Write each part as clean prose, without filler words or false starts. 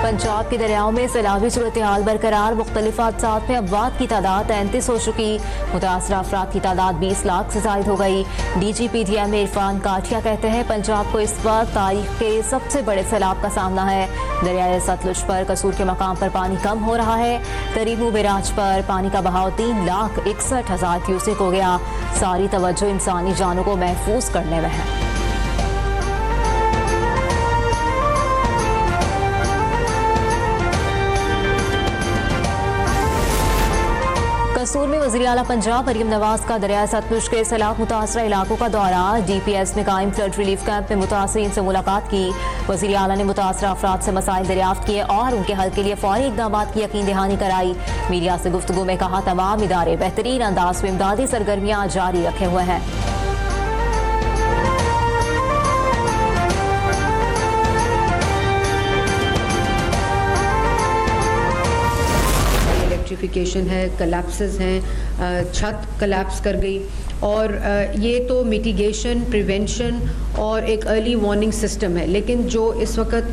पंजाब के दरियाओं में सैलाबी सूरत हाल बरकरार। मुख्तलिफ हादसात में अमवात की तादाद 33 हो चुकी। मुतासरा अफराद की तादाद 20 लाख से जायद हो गई। DGPDM इरफान काठिया कहते हैं पंजाब को इस वक्त तारीख के सबसे बड़े सैलाब का सामना है। दरियाए सतलुज पर कसूर के मकाम पर पानी कम हो रहा है। तरीमू बैराज पर पानी का बहाव 3,61,000 क्यूसेक हो गया। सारी तवज्जो इंसानी जानों को महफूज करने में है। कसूर में वज़ीर आला पंजाब मरियम नवाज का दरिया सतलुज के सैलाब मुतासरा इलाकों का दौरा। DPS में कायम फ्लड रिलीफ कैंप में मुतासरीन से मुलाकात की। वज़ीर आला ने मुतासरा अफराद से मसाइल दरियाफ्त किए और उनके हल के लिए फौरी इक़दाम की यकीन दहानी कराई। मीडिया से गुफ्तगू में कहा तमाम इदारे बेहतरीन अंदाज में इमदादी सरगर्मियाँ जारी रखे हुए हैं। इलेक्ट्रिफिकेशन है, कलैप्सेस हैं, छत कलैप्स कर गई और ये तो मिटिगेशन, प्रिवेंशन और एक अर्ली वार्निंग सिस्टम है। लेकिन जो इस वक्त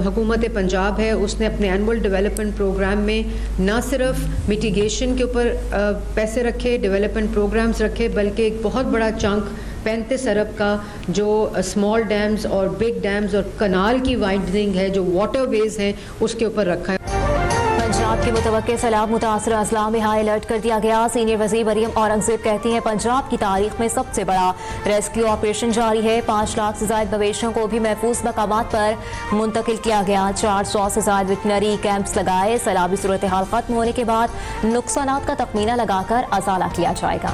हुकूमत पंजाब है उसने अपने एनुअल डेवलपमेंट प्रोग्राम में न सिर्फ मिटिगेशन के ऊपर पैसे रखे, डेवलपमेंट प्रोग्राम्स रखे, बल्कि एक बहुत बड़ा चंक 35 अरब का जो स्मॉल डैम्स और बिग डैम्स और कनाल की वाइडनिंग है, जो वाटरवेज हैं, उसके ऊपर रखा है। पंजाब के मुतवक्के सैलाब मुतासर अजला में हाई अलर्ट कर दिया गया। सीनियर वज़ीर मरियम औरंगज़ेब कहती हैं पंजाब की तारीख में सबसे बड़ा रेस्क्यू ऑपरेशन जारी है। 5 लाख से ज्यादा मवेशियों को भी महफूज मकामात पर मुंतकिल किया गया। 400 से ज्यादा वेटनरी कैंप्स लगाए। सैलाबी सूरत हाल खत्म होने के बाद नुकसानात का तखमीना लगाकर अजाला किया जाएगा।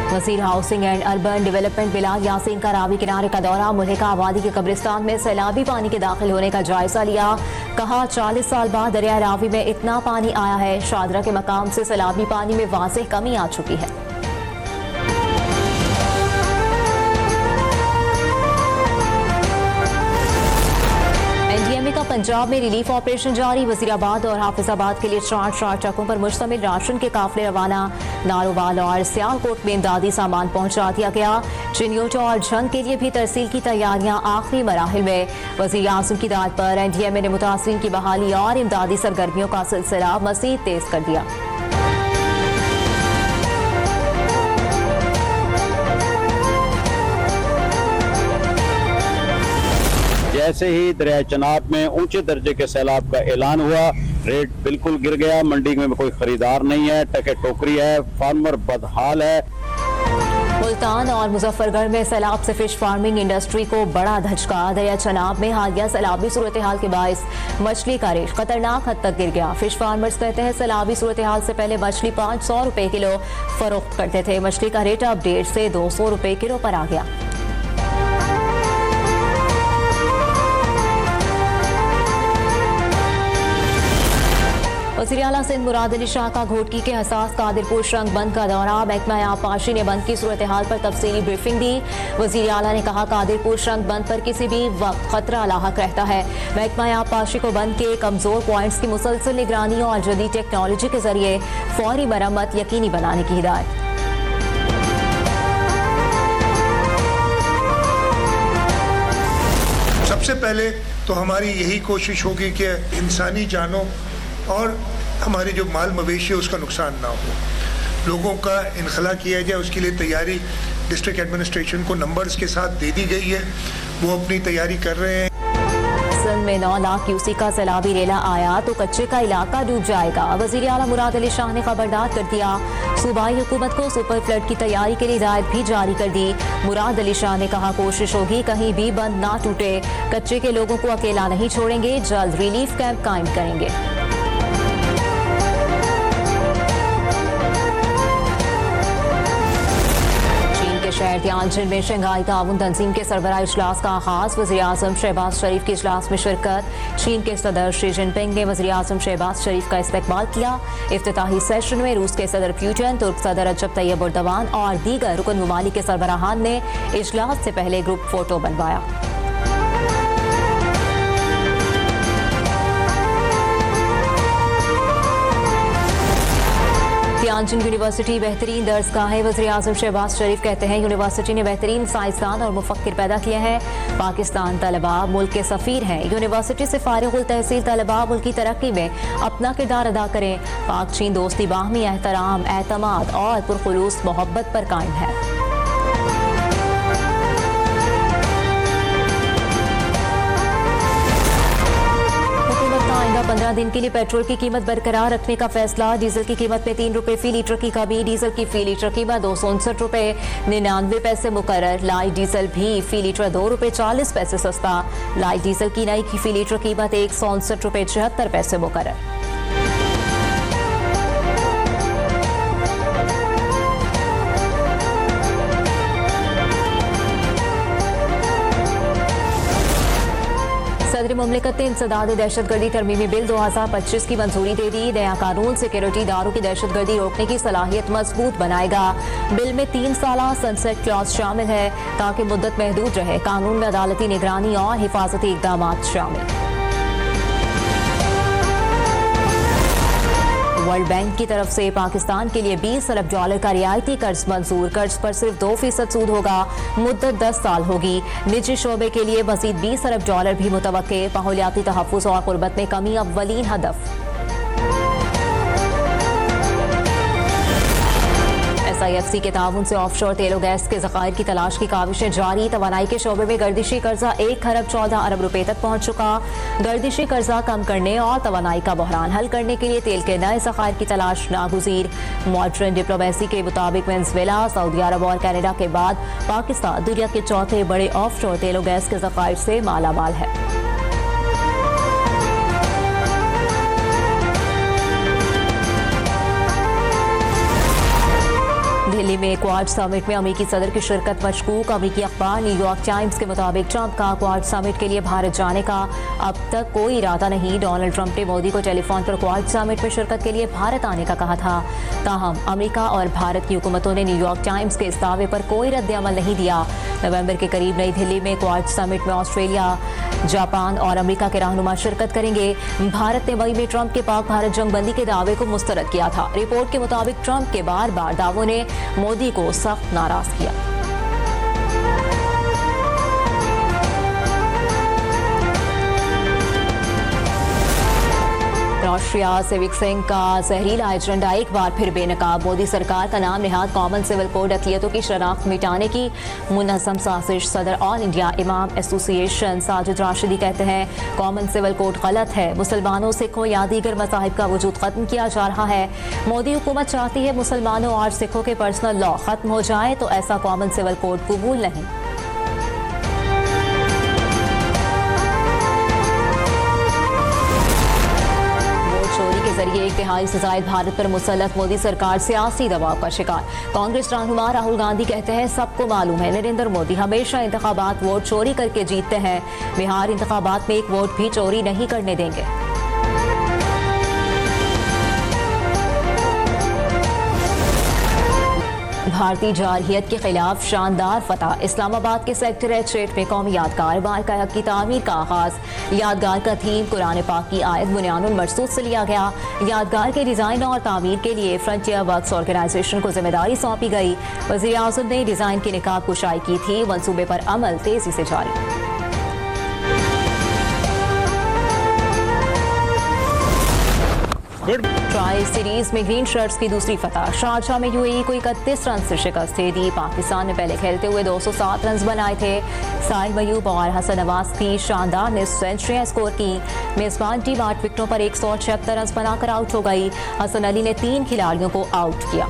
वज़ीर housing and urban development Bilal Yasin का रावी किनारे का दौरा। मुल्हिका आबादी के कब्रिस्तान में सैलाबी पानी के दाखिल होने का जायजा लिया। कहा 40 साल बाद दरिया रावी में इतना पानी आया है। शादरा के मकाम से सैलाबी पानी में वाज़ेह कमी आ चुकी है। पंजाब में रिलीफ ऑपरेशन जारी। वजीराबाद और हाफिजाबाद के लिए 4 ट्रकों पर मुश्तमिल राशन के काफिले रवाना। नारोवाल और सियालकोट में इमदादी सामान पहुंचा दिया गया। चिन्योटा और जंग के लिए भी तरसील की तैयारियां आखिरी मराहिल में। वज़ीर आज़म की दाद पर NDMA ने मुतासरीन की बहाली और इमदादी सरगर्मियों का सिलसिला मज़ीद तेज कर दिया। जैसे ही दरिया चनाब में ऊंचे दर्जे के सैलाब का ऐलान हुआ, रेट बिल्कुल गिर गया। मंडी में कोई खरीदार नहीं है, टके टोकरी है, फार्मर बदहाल है। मुल्तान और मुजफ्फरगढ़ में सैलाब से फिश फार्मिंग इंडस्ट्री को बड़ा धचका। दरिया चनाब में हालिया सैलाबी सूरत हाल के बायस मछली का रेट खतरनाक हद तक गिर गया। फिश फार्मर्स कहते हैं सैलाबी सूरत हाल से पहले मछली 500 रुपए किलो फरोख्त करते थे। मछली का रेट अब 150 से 200 रुपए किलो पर आ गया। वज़ीर आला सिंध मुराद अली शाह का घोटकी के हसास कादिरपुर सुरंग बंद का दौरा। महकमा आबपाशी ने बंद की सूरत हाल पर तफसीली ब्रीफिंग दी। वज़ीर आला ने कहा कादिरपुर सुरंग बंद पर किसी भी वक्त खतरा लाहक रहता है। महकमा आबपाशी को बंद के कमजोर पॉइंट्स की मुसलसल निगरानी और जदीद टेक्नोलॉजी के जरिए फौरी मरम्मत यकीनी बनाने की हिदायत। सबसे पहले तो हमारी यही कोशिश होगी कि इंसानी जानों और हमारे जो माल मवेशी है उसका नुकसान ना हो। लोगों का इनखला किया जाए, उसके लिए तैयारी डिस्ट्रिक्ट एडमिनिस्ट्रेशन को नंबर्स के साथ दे दी गई है। वो अपनी तैयारी कर रहे हैं। सिंध में 9 लाख क्यूसेक का सैलाबी रेला आया तो कच्चे का इलाका डूब जाएगा। वज़ीर आला मुराद अली शाह ने खबरदार कर दिया। सूबाई हुकूमत को सुपर फ्लड की तैयारी के लिए हिदायत भी जारी कर दी। मुराद अली शाह ने कहा कोशिश होगी कहीं भी बंद ना टूटे। कच्चे के लोगों को अकेला नहीं छोड़ेंगे, जल्द रिलीफ कैंप कायम करेंगे। शहर तियानजिन में शंघाई ताउन तंजीम के सरबराह इजलास का आगाज। वज़ीर आज़म शहबाज शरीफ के इजलास में शिरकत। चीन के सदर शी जिनपिंग ने वज़ीर आज़म शहबाज शरीफ का इस्तकबाल किया। इफ्तिताही सेशन में रूस के सदर पुतिन, तुर्क सदर रजब तैयब एर्दोगान और दीगर रुकन ममालिक के सरबराहान ने इजलास से पहले ग्रुप फोटो बनवाया। टांजिन यूनिवर्सिटी बेहतरीन दर्सगाह है। वज़ीर आज़म शहबाज शरीफ कहते हैं यूनिवर्सिटी ने बेहतरीन साइंसदान और मुफक्किर पैदा किए हैं। पाकिस्तान तलबा मुल्क के सफ़ीर हैं। यूनिवर्सिटी से फारिगुल तहसील तलबा मुल्क की तरक्की में अपना किरदार अदा करें। पाक चीन दोस्ती बाहमी एहतराम, एतमाद और पुरखुलूस मोहब्बत पर कायम है। आइंदा 15 दिन के लिए पेट्रोल की कीमत बरकरार रखने का फैसला। डीजल की कीमत में 3 रुपए फी लीटर की कमी। डीजल की फी लीटर कीमत 259 रुपए 99 पैसे मुकर्रर। लाइट डीजल भी फी लीटर 2 रुपए 40 पैसे सस्ता। लाइट डीजल की नई की फी लीटर कीमत 159 रुपए 76 पैसे मुकर्रर। सदर मुमलिकत ने इंसदाद दहशतगर्दी तरमीमी बिल 2025 की मंजूरी दे दी। नया कानून सिक्योरिटी इदारों की दहशतगर्दी रोकने की सलाहियत मजबूत बनाएगा। बिल में 3 साला सनसेट क्लॉज शामिल है ताकि मुद्दत महदूद रहे। कानून में अदालती निगरानी और हिफाजती इकदाम शामिल। वर्ल्ड बैंक की तरफ से पाकिस्तान के लिए $20 अरब का रियायती कर्ज मंजूर। कर्ज पर सिर्फ 2% सूद होगा। मुद्दत 10 साल होगी। निजी शोबे के लिए मजीद $20 अरब भी मुतवक्के। माहौलियाती तहफ़्फ़ुज़ और गुर्बत में कमी अव्वलीन हदफ। SIFC के ताउन से ऑफशोर तेल और गैस के ज़खायर की तलाश की काविशें जारी। तवानाई के शोबे में गर्दिशी कर्जा 1 अरब 14 अरब रुपए तक पहुंच चुका। गर्दिशी कर्जा कम करने और तवानाई का बहरान हल करने के लिए तेल के नए ज़खायर की तलाश नागुज़ीर। मॉडर्न डिप्लोमेसी के मुताबिक वेनेज़ुएला, सऊदी अरब और कनाडा के बाद पाकिस्तान दुनिया के चौथे बड़े ऑफशोर तेल और गैस के ज़खायर से मालामाल है। दिल्ली में क्वाड समिट में अमेरिकी सदर की शिरकत मशकूक। अमेरिकी अखबार न्यूयॉर्क टाइम्स के मुताबिक ट्रंप का क्वाड समिट के लिए भारत जाने का अब तक कोई इरादा नहीं। डोनाल्ड ट्रंप ने मोदी को टेलीफोन पर क्वाड समिट में शिरकत के लिए भारत आने का कहा था। ताहम अमेरिका और भारत की हुकूमतों ने न्यूयॉर्क टाइम्स के इस दावे पर कोई रद्द-ए-अमल नहीं दिया। नवंबर के करीब नई दिल्ली में क्वाड समिट में ऑस्ट्रेलिया, जापान और अमेरिका के रहनुमा शिरकत करेंगे। भारत ने मई में ट्रंप के पाक भारत जंगबंदी के दावे को मुस्तरद किया था। रिपोर्ट के मुताबिक ट्रंप के बार बार दावों ने मोदी को सख्त नाराज किया। राष्ट्रीय सिविक संघ का जहरीला एजेंडा एक बार फिर बेनकाब। मोदी सरकार का नाम निहाद कॉमन सिविल कोड अक़लियतों की शनाख्त मिटाने की मुनज़्ज़म साजिश। सदर ऑल इंडिया इमाम एसोसिएशन साजिद राशिदी कहते हैं कॉमन सिविल कोड गलत है। मुसलमानों, सिखों या दीगर मज़ाहिब का वजूद खत्म किया जा रहा है। मोदी हुकूमत चाहती है मुसलमानों और सिखों के पर्सनल लॉ खत्म हो जाए, तो ऐसा कॉमन सिविल कोड कबूल नहीं। जरिए 1 तिहाई से ज़ायद भारत पर मुसल्लत मोदी सरकार सियासी दबाव का शिकार। कांग्रेस रहनुमा राहुल गांधी कहते हैं सबको मालूम है नरेंद्र मोदी हमेशा इंतखाबात वोट चोरी करके जीतते हैं। बिहार इंतखाबात में एक वोट भी चोरी नहीं करने देंगे। भारतीय जारहियत के खिलाफ शानदार फतह। इस्लामाबाद के सेक्रेटरीट 6 में कौमी यादगार बारगाह हक की तामीर का आगाज। यादगार का थीम कुरान पाक की आयत बुनियानुल मरसूद से लिया गया। यादगार के डिजाइन और तामीर के लिए फ्रंटियर वर्क्स ऑर्गेनाइजेशन को जिम्मेदारी सौंपी गई। वज़ीर आज़म ने डिजाइन की निकाब कुशाई की थी। मंसूबे पर अमल तेजी से जारी। ट्राई सीरीज में ग्रीन शर्ट्स की दूसरी फतह। शारजाह में यूएई को 31 रन से शिकस्त दे दी। पाकिस्तान ने पहले खेलते हुए 207 रन बनाए थे। साहिल मयूब और हसन नवाज की शानदार ने सेंचुरियां स्कोर की। मेजबान टीम 8 विकेटों पर 176 रन बनाकर आउट हो गई। हसन अली ने 3 खिलाड़ियों को आउट किया।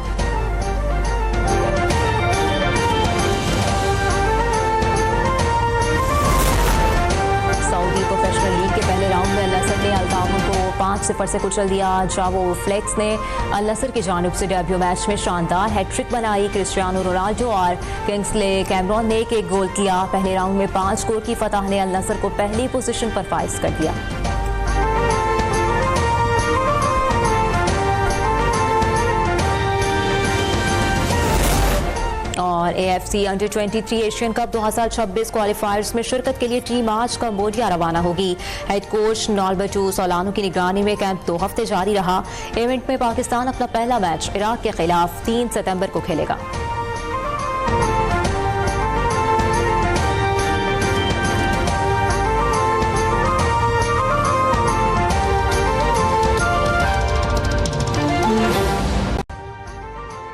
अल-ताउन को 5-0 से कुचल दिया। जावो फ्लेक्स ने अल-नसर की जानिब से डेब्यू मैच में शानदार हैट्रिक बनाई। क्रिस्टियानो रोनाल्डो और किंग्सले कैमरॉन ने एक गोल किया। पहले राउंड में 5 स्कोर की फतह ने अल-नसर को पहली पोजीशन पर फाइज कर दिया। और और AFC अंडर 23 एशियन कप 2026 क्वालिफायर्स में शिरकत के लिए टीम आज कंबोडिया रवाना होगी। हेड कोच नॉल्बर्टो सोलानो की निगरानी में कैंप 2 हफ्ते जारी रहा। इवेंट में पाकिस्तान अपना पहला मैच इराक के खिलाफ 3 सितंबर को खेलेगा।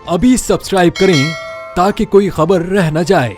अभी सब्सक्राइब करें ताकि कोई खबर रह न जाए।